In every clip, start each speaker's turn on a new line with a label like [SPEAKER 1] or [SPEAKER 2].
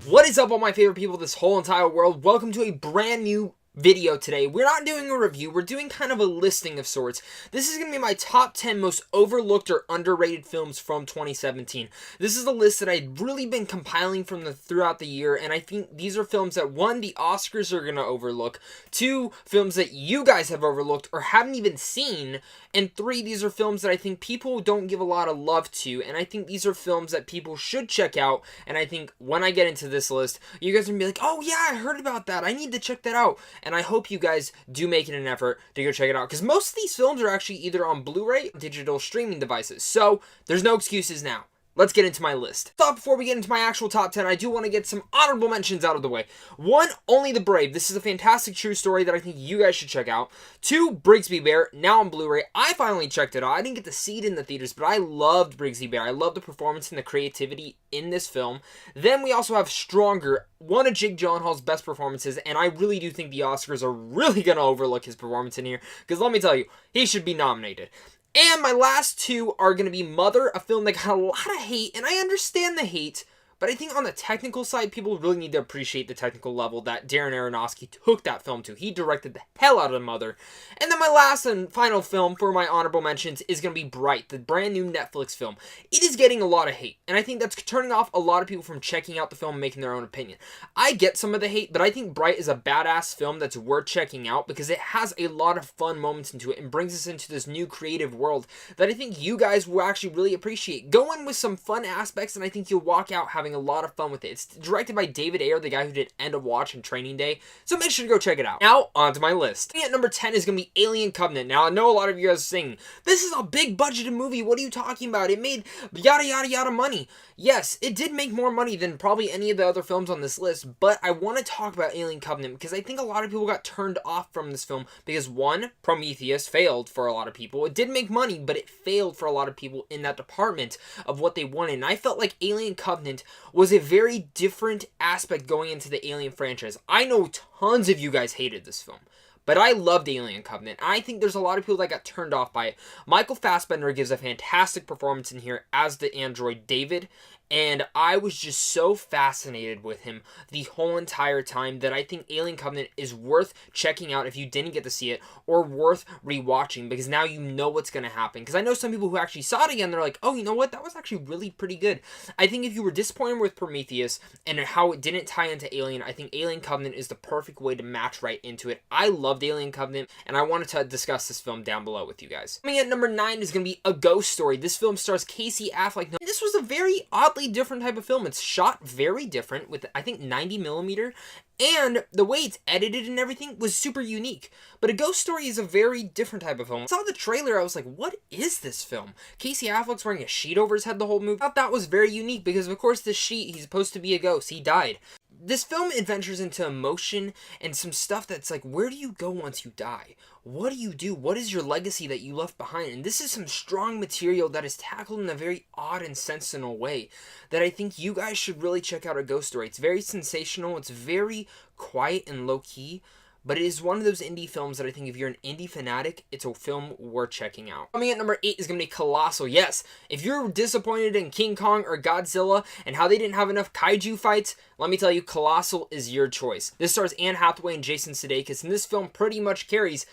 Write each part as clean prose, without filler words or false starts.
[SPEAKER 1] What is up, all my favorite people of this whole entire world? Welcome to a brand new video today. We're not doing a review, we're doing kind of a listing of sorts. This is going to be my top 10 most overlooked or underrated films from 2017. This is a list that I've really been compiling from throughout the year, and I think these are films that, one, the Oscars are going to overlook, two, films that you guys have overlooked or haven't even seen, and three, these are films that I think people don't give a lot of love to, and I think these are films that people should check out. And I think when I get into this list, you guys are going to be like, oh yeah, I heard about that, I need to check that out. And I hope you guys do make it an effort to go check it out, because most of these films are actually either on Blu-ray or digital streaming devices, so there's no excuses now. Let's get into my list. So before we get into my actual top 10, I do want to get some honorable mentions out of the way. One, Only the Brave. This is a fantastic true story that I think you guys should check out. Two, Brigsby Bear, now on Blu-ray. I finally checked it out. I didn't get to see it in the theaters, but I loved Brigsby Bear. I loved the performance and the creativity in this film. Then we also have Stronger, one of Jake Gyllenhaal's best performances, and I really do think the Oscars are really going to overlook his performance in here, because let me tell you, he should be nominated. And my last two are going to be Mother, a film that got a lot of hate, and I understand the hate, but I think on the technical side, people really need to appreciate the technical level that Darren Aronofsky took that film to. He directed the hell out of Mother. And then my last and final film for my honorable mentions is going to be Bright, the brand new Netflix film. It is getting a lot of hate, and I think that's turning off a lot of people from checking out the film and making their own opinion. I get some of the hate, but I think Bright is a badass film that's worth checking out because it has a lot of fun moments into it and brings us into this new creative world that I think you guys will actually really appreciate. Go in with some fun aspects, and I think you'll walk out having a lot of fun with it. It's directed by David Ayer, the guy who did End of Watch and Training Day, so make sure to go check it out. Now, on to my list. At number 10 is going to be Alien Covenant. Now, I know a lot of you guys are saying, this is a big budgeted movie, what are you talking about? It made yada yada yada money. Yes, it did make more money than probably any of the other films on this list, but I want to talk about Alien Covenant because I think a lot of people got turned off from this film because, one, Prometheus failed for a lot of people. It did make money, but it failed for a lot of people in that department of what they wanted, and I felt like Alien Covenant was a very different aspect going into the Alien franchise. I know tons of you guys hated this film, but I loved Alien Covenant. I think there's a lot of people that got turned off by it. Michael Fassbender gives a fantastic performance in here as the android David, and I was just so fascinated with him the whole entire time that I think Alien Covenant is worth checking out if you didn't get to see it, or worth rewatching because now you know what's going to happen. Because I know some people who actually saw it again, they're like, oh, you know what? That was actually really pretty good. I think if you were disappointed with Prometheus and how it didn't tie into Alien, I think Alien Covenant is the perfect way to match right into it. I loved Alien Covenant, and I wanted to discuss this film down below with you guys. Coming at number 9 is going to be A Ghost Story. This film stars Casey Affleck. This was a very oddly different type of film. It's shot very different with, I think, 90mm, and the way it's edited and everything was super unique. But A Ghost Story is a very different type of film. I saw the trailer, I was like, what is this film? Casey Affleck's wearing a sheet over his head the whole movie. I thought that was very unique because, of course, this sheet, he's supposed to be a ghost. He died. This film adventures into emotion and some stuff that's like, where do you go once you die? What do you do? What is your legacy that you left behind? And this is some strong material that is tackled in a very odd and sensational way that I think you guys should really check out. A Ghost Story. It's very sensational. It's very quiet and low-key. But it is one of those indie films that I think if you're an indie fanatic, it's a film worth checking out. Coming at number 8 is going to be Colossal. Yes, if you're disappointed in King Kong or Godzilla and how they didn't have enough kaiju fights, let me tell you, Colossal is your choice. This stars Anne Hathaway and Jason Sudeikis, and this film pretty much carries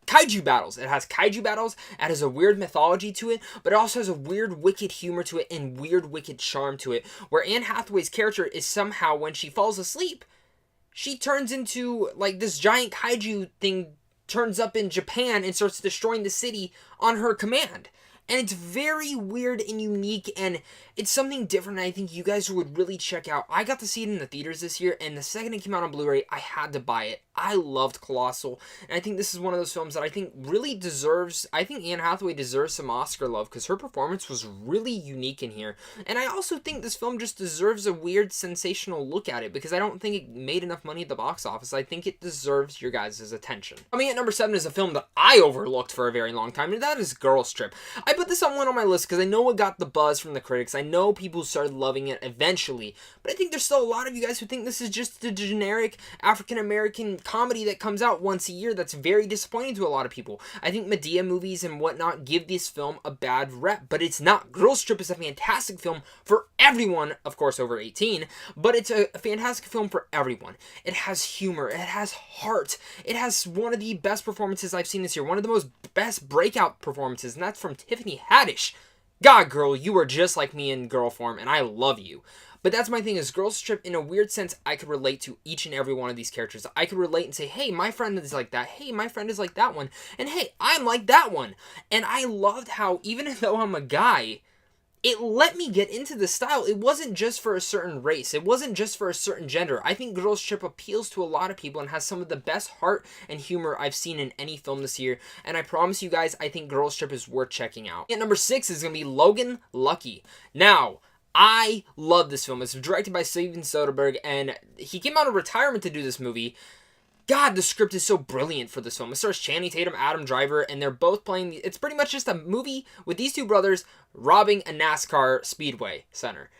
[SPEAKER 1] kaiju battles. It has kaiju battles, it has a weird mythology to it, but it also has a weird wicked humor to it and weird wicked charm to it, where Anne Hathaway's character is somehow, when she falls asleep, she turns into, like, this giant kaiju thing turns up in Japan and starts destroying the city on her command. And it's very weird and unique, and it's something different I think you guys would really check out. I got to see it in the theaters this year, and the second it came out on Blu-ray, I had to buy it. I loved Colossal, and I think this is one of those films that I think really deserves, I think Anne Hathaway deserves some Oscar love, because her performance was really unique in here. And I also think this film just deserves a weird, sensational look at it, because I don't think it made enough money at the box office. I think it deserves your guys' attention. Coming at number 7 is a film that I overlooked for a very long time, and that is Girls Trip. I put this on one on my list because I know it got the buzz from the critics. I know people started loving it eventually, but I think there's still a lot of you guys who think this is just a generic African-American comedy that comes out once a year that's very disappointing to a lot of people. I think Medea movies and whatnot give this film a bad rep, but it's not. Girls Trip is a fantastic film for everyone, of course over 18, but it's a fantastic film for everyone. It has humor, it has heart, it has one of the best performances I've seen this year, one of the most best breakout performances, and that's from Tiffany Haddish. God, girl, you are just like me in girl form, and I love you. But that's my thing, is Girls Trip, in a weird sense, I could relate to each and every one of these characters. I could relate and say, hey, my friend is like that. Hey, my friend is like that one. And hey, I'm like that one. And I loved how, even though I'm a guy, it let me get into the style. It wasn't just for a certain race. It wasn't just for a certain gender. I think Girls Trip appeals to a lot of people and has some of the best heart and humor I've seen in any film this year. And I promise you guys, I think Girls Trip is worth checking out. At number 6 is going to be Logan Lucky. Now, I love this film. It's directed by Steven Soderbergh, and he came out of retirement to do this movie. God, the script is so brilliant for this film. It stars Channing Tatum, Adam Driver, and they're both playing... It's pretty much just a movie with these two brothers robbing a NASCAR speedway center.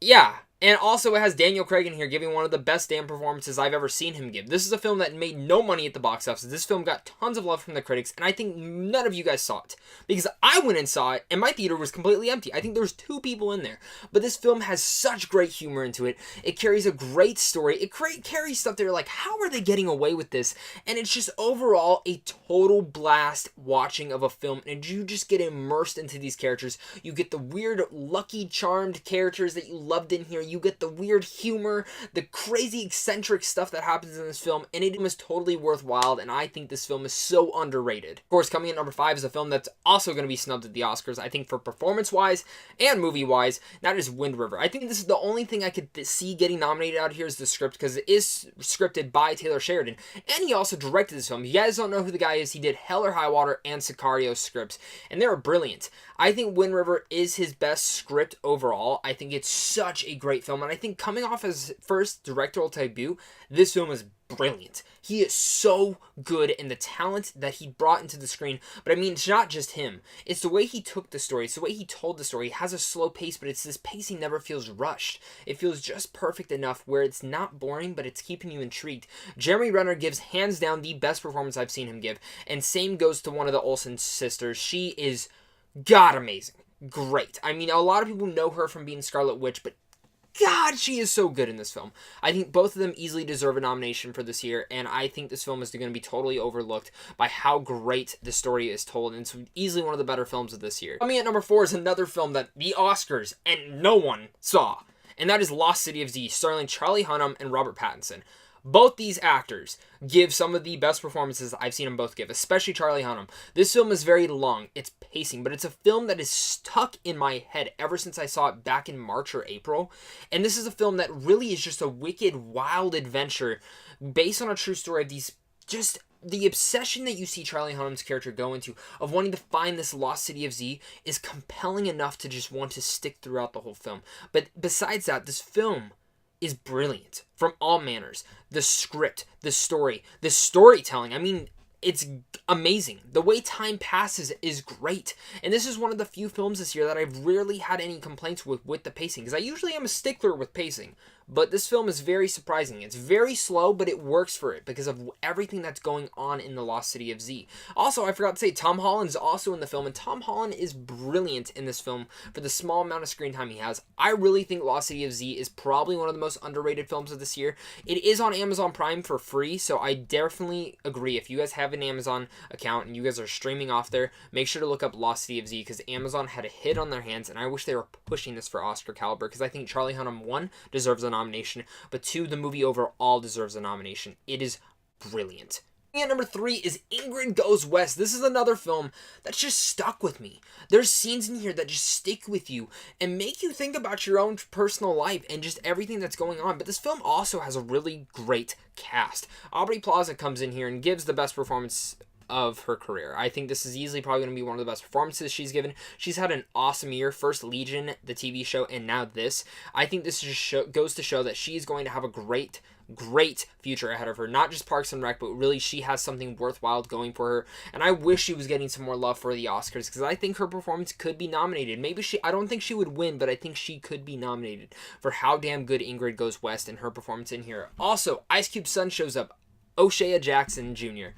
[SPEAKER 1] Yeah, and also it has Daniel Craig in here giving one of the best damn performances I've ever seen him give. This is a film that made no money at the box office. This film got tons of love from the critics, and I think none of you guys saw it. Because I went and saw it, and my theater was completely empty. I think there was 2 people in there. But this film has such great humor into it. It carries a great story. It carries stuff that you're like, how are they getting away with this? And it's just overall a total blast watching of a film, and you just get immersed into these characters. You get the weird, lucky, charmed characters that you loved in here. You get the weird humor, the crazy eccentric stuff that happens in this film, and it is totally worthwhile, and I think this film is so underrated. Of course, coming in number 5 is a film that's also going to be snubbed at the Oscars, I think, for performance-wise and movie-wise. That is Wind River. I think this is the only thing I could see getting nominated out here is the script, because it is scripted by Taylor Sheridan, and he also directed this film. If you guys don't know who the guy is, he did Hell or High Water and Sicario scripts, and they were brilliant. I think Wind River is his best script overall. I think it's such a great film, and I think coming off his first directorial debut, this film is brilliant. He is so good in the talent that he brought into the screen, but I mean, it's not just him. It's the way he took the story. It's the way he told the story. He has a slow pace, but it's this pacing never feels rushed. It feels just perfect enough where it's not boring, but it's keeping you intrigued. Jeremy Renner gives hands down the best performance I've seen him give, and same goes to one of the Olsen sisters. She is God amazing. Great. I mean, a lot of people know her from being Scarlet Witch, but God, she is so good in this film. I think both of them easily deserve a nomination for this year, and I think this film is going to be totally overlooked by how great the story is told, and it's easily one of the better films of this year. Coming at number 4 is another film that the Oscars and no one saw, and that is Lost City of Z, starring Charlie Hunnam and Robert Pattinson. Both these actors give some of the best performances I've seen them both give, especially Charlie Hunnam. This film is very long, it's pacing, but it's a film that is stuck in my head ever since I saw it back in March or April. And this is a film that really is just a wicked, wild adventure based on a true story of these, just the obsession that you see Charlie Hunnam's character go into of wanting to find this lost city of Z is compelling enough to just want to stick throughout the whole film. But besides that, this film is brilliant from all manners. The script, the story, the storytelling, I mean, it's amazing. The way time passes is great. And this is one of the few films this year that I've rarely had any complaints with the pacing, because I usually am a stickler with pacing. But this film is very surprising. It's very slow, but it works for it because of everything that's going on in the Lost City of Z. Also, I forgot to say, Tom Holland is also in the film, and Tom Holland is brilliant in this film for the small amount of screen time he has. I really think Lost City of Z is probably one of the most underrated films of this year. It is on Amazon Prime for free, so I definitely agree. If you guys have an Amazon account and you guys are streaming off there, make sure to look up Lost City of Z, because Amazon had a hit on their hands, and I wish they were pushing this for Oscar caliber, because I think Charlie Hunnam, 1, deserves a nomination, but 2, the movie overall deserves a nomination. It is brilliant. And number 3 is Ingrid Goes West. This is another film that's just stuck with me. There's scenes in here that just stick with you and make you think about your own personal life and just everything that's going on. But this film also has a really great cast. Aubrey Plaza comes in here and gives the best performance of her career. I think this is easily probably going to be one of the best performances she's given. She's had an awesome year. First Legion, the TV show, and now this. I think this just goes to show that she's going to have a great future ahead of her. Not just Parks and Rec, but really she has something worthwhile going for her. And I wish she was getting some more love for the Oscars, because I think her performance could be nominated. Maybe I don't think she would win, but I think she could be nominated for how damn good Ingrid Goes West and her performance in here. Also, Ice Cube's son shows up. O'Shea Jackson Jr.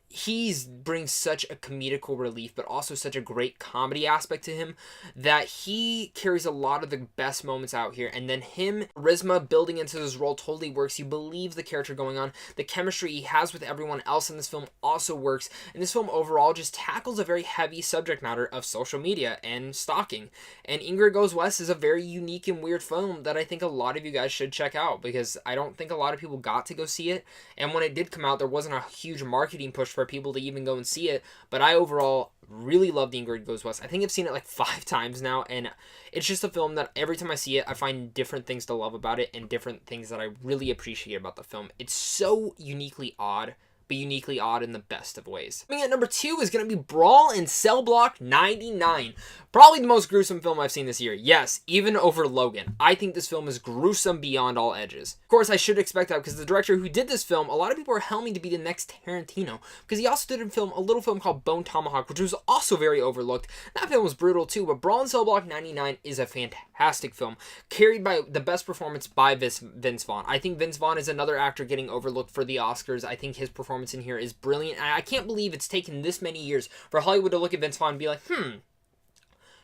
[SPEAKER 1] He brings such a comedical relief, but also such a great comedy aspect to him that he carries a lot of the best moments out here. And then him, charisma building into his role totally works. You believe the character going on. The chemistry he has with everyone else in this film also works. And this film overall just tackles a very heavy subject matter of social media and stalking. And Ingrid Goes West is a very unique and weird film that I think a lot of you guys should check out, because I don't think a lot of people got to go see it. And when it did come out, there wasn't a huge marketing push for people to even go and see it, but I overall really loved Ingrid Goes West. I think I've seen it like 5 times now, and it's just a film that every time I see it, I find different things to love about it and different things that I really appreciate about the film. It's so uniquely odd, but uniquely odd in the best of ways. Coming at number 2 is going to be Brawl in Cell Block 99. Probably the most gruesome film I've seen this year. Yes, even over Logan. I think this film is gruesome beyond all edges. Of course, I should expect that because the director who did this film, a lot of people are helming to be the next Tarantino, because he also did a little film called Bone Tomahawk, which was also very overlooked. That film was brutal too, but Brawl in Cell Block 99 is a fantastic film, carried by the best performance by Vince Vaughn. I think Vince Vaughn is another actor getting overlooked for the Oscars. I think his performance in here is brilliant. And I can't believe it's taken this many years for Hollywood to look at Vince Vaughn and be like,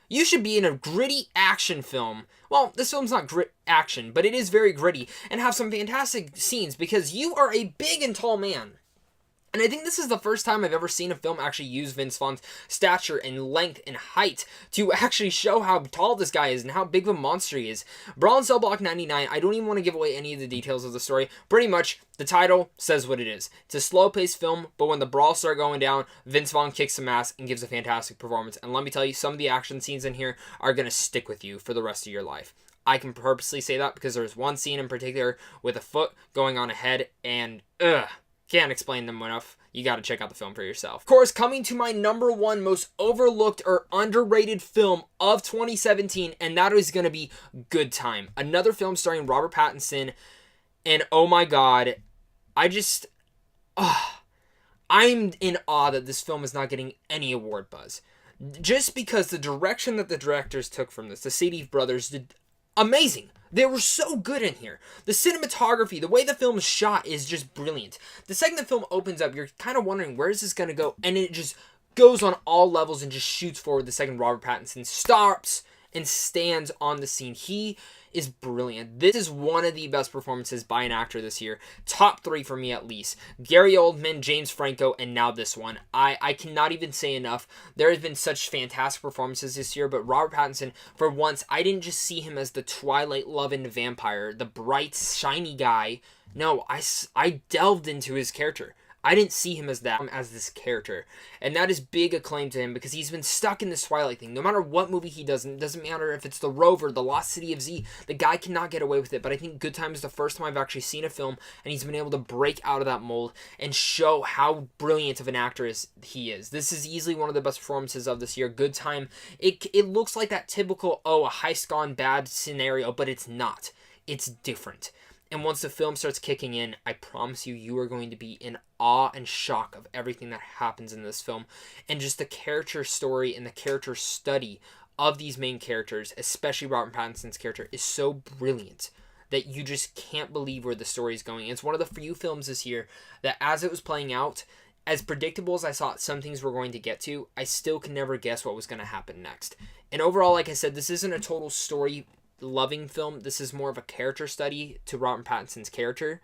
[SPEAKER 1] you should be in a gritty action film. Well, this film's not grit action, but it is very gritty and have some fantastic scenes because you are a big and tall man. And I think this is the first time I've ever seen a film actually use Vince Vaughn's stature and length and height to actually show how tall this guy is and how big of a monster he is. Brawl in Cell Block 99, I don't even want to give away any of the details of the story. Pretty much, the title says what it is. It's a slow-paced film, but when the brawls start going down, Vince Vaughn kicks some ass and gives a fantastic performance. And let me tell you, some of the action scenes in here are going to stick with you for the rest of your life. I can purposely say that because there's one scene in particular with a foot going on a head, and can't explain them enough. You got to check out the film for yourself. Of course, coming to my number 1 most overlooked or underrated film of 2017, and that is going to be Good Time. Another film starring Robert Pattinson, and oh my god, I'm in awe that this film is not getting any award buzz. Just because the direction that the directors took from this, the Safdie brothers, did amazing. They were so good in here. The cinematography, the way the film is shot is just brilliant. The second the film opens up, you're kind of wondering, where is this going to go? And it just goes on all levels and just shoots forward the second Robert Pattinson stops and stands on the scene. He is brilliant. This is one of the best performances by an actor this year. Top 3 for me at least. Gary Oldman, James Franco, and now this one. I cannot even say enough. There has been such fantastic performances this year, but Robert Pattinson, for once, I didn't just see him as the Twilight loving vampire, the bright, shiny guy. No, I delved into his character. I didn't see him as this character. And that is big acclaim to him because he's been stuck in this Twilight thing. No matter what movie he does, and it doesn't matter if it's The Rover, The Lost City of Z, the guy cannot get away with it. But I think Good Time is the first time I've actually seen a film and he's been able to break out of that mold and show how brilliant of an actor he is. This is easily one of the best performances of this year. Good Time. It looks like that typical, a heist gone bad scenario, but it's not. It's different. And once the film starts kicking in, I promise you, you are going to be in awe and shock of everything that happens in this film. And just the character story and the character study of these main characters, especially Robert Pattinson's character, is so brilliant that you just can't believe where the story is going. It's one of the few films this year that as it was playing out, as predictable as I thought some things were going to get to, I still can never guess what was going to happen next. And overall, like I said, this isn't a total story loving film. This is more of a character study to Robert Pattinson's character,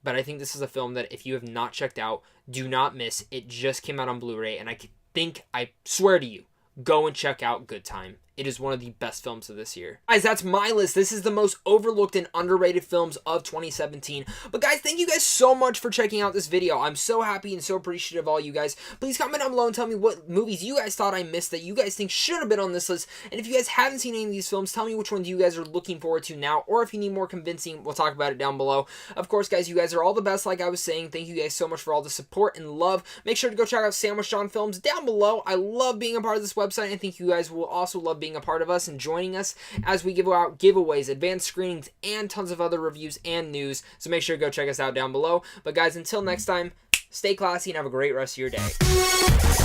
[SPEAKER 1] but I think this is a film that if you have not checked out, do not miss. It just came out on Blu-ray, and I swear to you, go and check out Good Time. It is one of the best films of this year. Guys, that's my list. This is the most overlooked and underrated films of 2017. But guys, thank you guys so much for checking out this video. I'm so happy and so appreciative of all you guys. Please comment down below and tell me what movies you guys thought I missed that you guys think should have been on this list. And if you guys haven't seen any of these films, tell me which ones you guys are looking forward to now. Or if you need more convincing, we'll talk about it down below. Of course, guys, you guys are all the best, like I was saying. Thank you guys so much for all the support and love. Make sure to go check out Sandwich John Films down below. I love being a part of this website, and I think you guys will also love being a part of us and joining us as we give out giveaways, advanced screenings, and tons of other reviews and news. So make sure to go check us out down below. But guys, until next time, stay classy and have a great rest of your day.